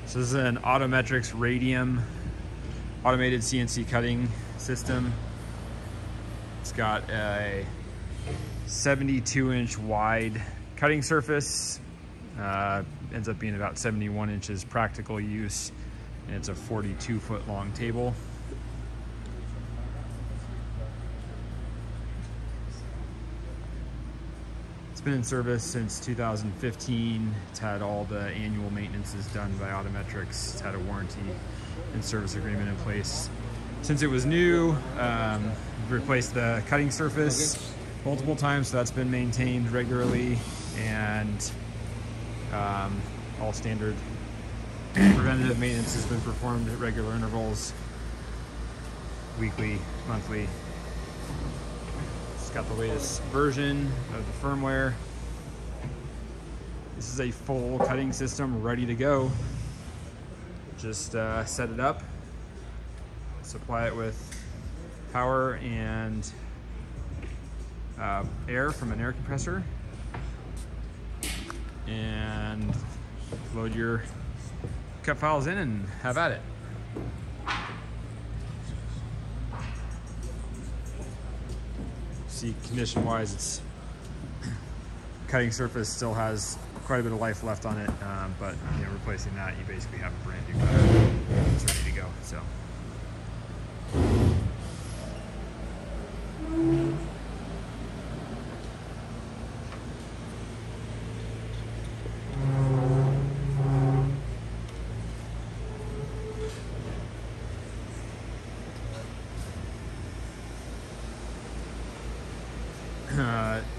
So this is an Autometrix Radium automated CNC cutting system. It's got a 72-inch wide cutting surface. Ends up being about 71 inches practical use, and it's a 42-foot long table. It's been in service since 2015. It's had all the annual maintenances done by Autometrix. It's had a warranty and service agreement in place. Since it was new, we've replaced the cutting surface multiple times, so that's been maintained regularly, and all standard preventative maintenance has been performed at regular intervals, weekly, monthly. It's got the latest version of the firmware. This is a full cutting system ready to go. Just set it up, supply it with power and air from an air compressor, and load your cut files in and have at it. See, condition wise, its cutting surface still has quite a bit of life left on it, but you know, replacing that, you basically have a brand new cutter. It's ready to go. So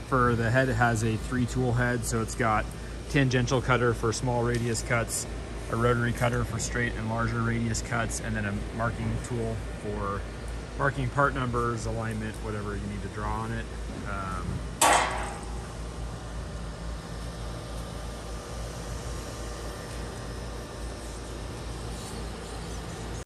for the head, it has a 3-tool head, so it's got tangential cutter for small radius cuts, a rotary cutter for straight and larger radius cuts, and then a marking tool for marking part numbers, alignment, whatever you need to draw on it.